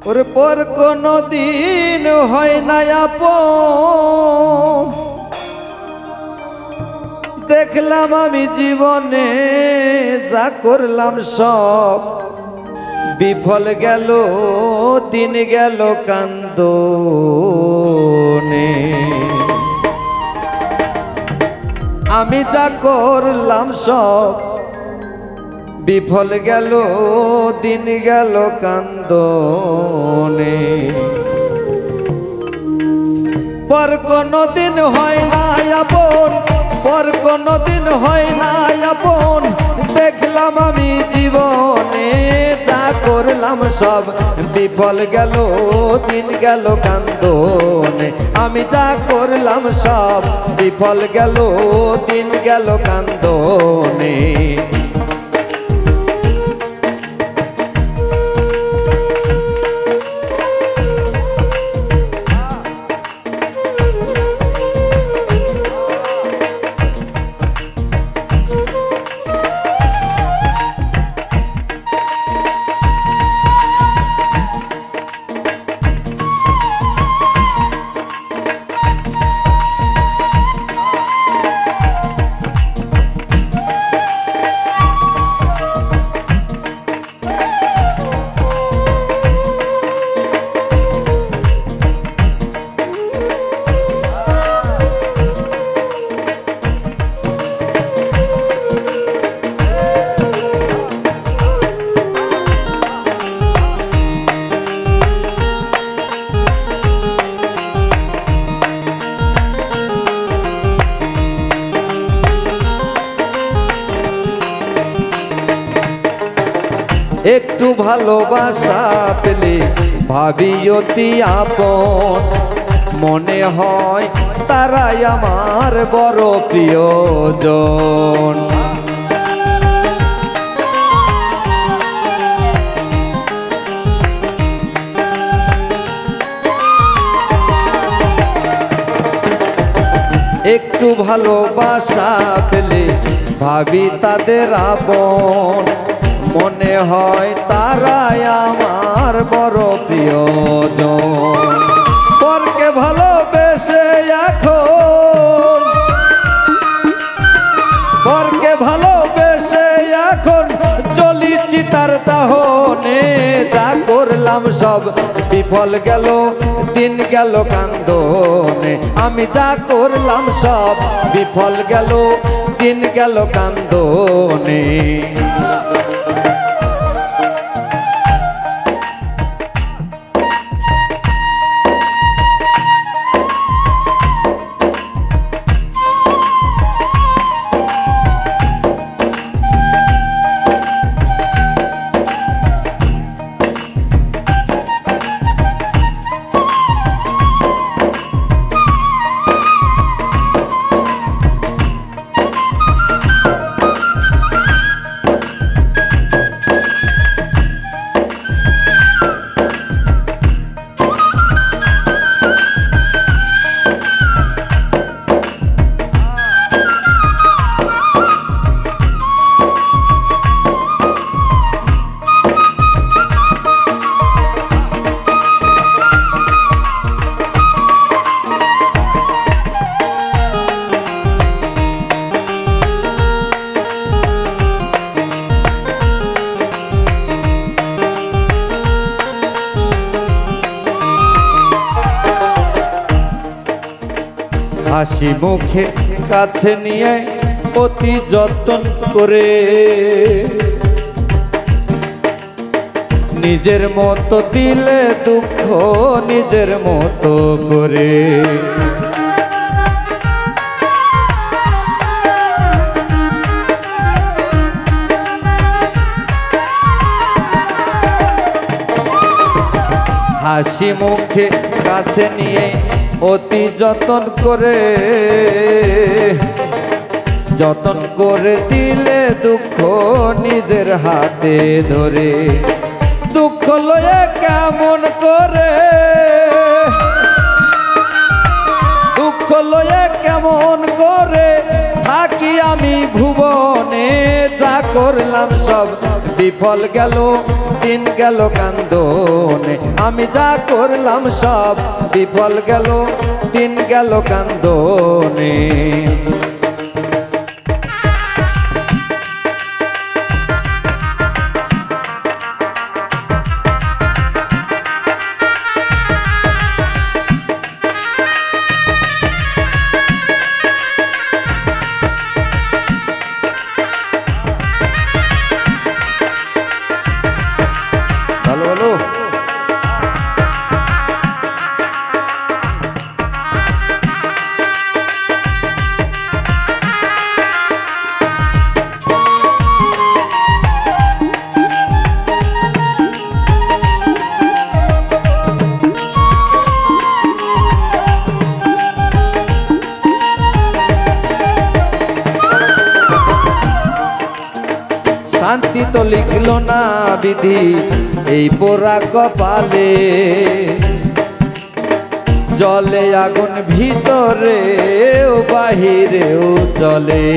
ওর পর কোনো দিন হয় না আপন। দেখলাম আমি জীবনে যা করলাম সব বিফল গেল, দিন গেল কান্দনে। আমি যা করলাম সব বিফল গেল, দিন গেল কান্দনে। পর কোনো দিন হয় না আপন, পর কোনো দিন হয় না আপন। দেখলাম আমি জীবনে যা করলাম সব বিফল গেল, দিন গেল কান্দনে। আমি যা করলাম সব বিফল গেল, দিন গেল কান্দনে। একটু ভালোবাসা পেলে ভাবি অতি আপন। মনে হয় তারাই আমার বড় প্রিয়জন। একটু ভালোবাসা পেলে ভাবি তাদের আপন। মনে হয় তারাই আমার বড় প্রিয়জন। পরকে ভালোবেসে এখন, পরকে ভালোবেসে এখন চলিছি তার দাহনে। যা করলাম সব বিফল গেল, দিন গেল কান্দনে। আমি যা করলাম সব বিফল গেল, দিন গেল কান্দনে। হাসি মুখে কাছে নিয়ে অতি যত্ন করে, নিজের মতো দিলে দুঃখ নিজের মতো করে। হাসি মুখে কাছে নিয়ে অতি যতন করে, যতন করে দিলে দুঃখ নিজের হাতে ধরে। দুঃখ লয়ে কেমন করে, দুঃখ লয়ে কেমন করে থাকি আমি ভুবনে। যা করলাম সব বিফল গেল, দিন গেল কান্দনে। আমি যা করলাম সব বিফল গেল, দিন গেল কান্দনে। ভালো ভালো। শান্তি তো লিখলো না বিধি এই পোড়া কপালে, জলে আগুন ভিতরে ও বাহিরেও চলে।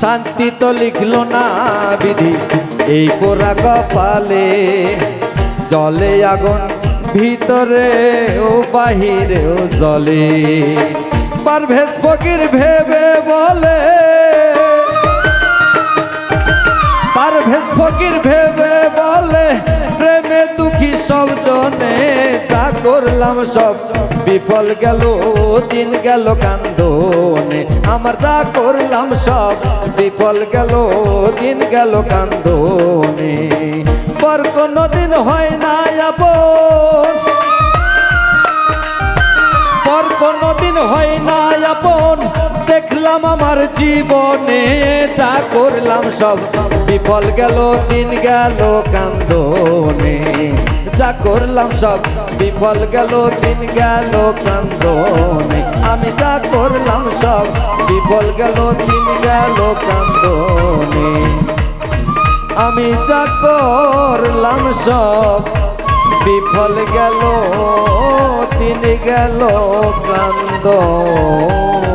শান্তি তো লিখলো না বিধি এই পোড়া কপালে, জলে আগুন ভিতরে ও বাহিরেও জলে। পারভেজ ফকির ভেবে বলে, পারভেজ ফকির ভেবে বলে, প্রেমে দুঃখী সব জনে, যা করলাম সব বিফল গেল, দিন গেল কান্দনে। আমার যা করলাম সব বিফল গেল, দিন গেল কান্দনে। পর কোনো দিন হয় না আপন, পর কোনো দিন হয় না আপন, দেখলাম আমার জীবনে, যা করলাম সব বিফল গেল, দিন গেল কান্দনে। যা করলাম সব বিফল গেল, দিন গেল কান্দনে। আমি যা করলাম সব বিফল গেল, দিন গেল কান্দনে। আমি যা করলাম সব বিফল গেল, দিন গেল কান্দনে।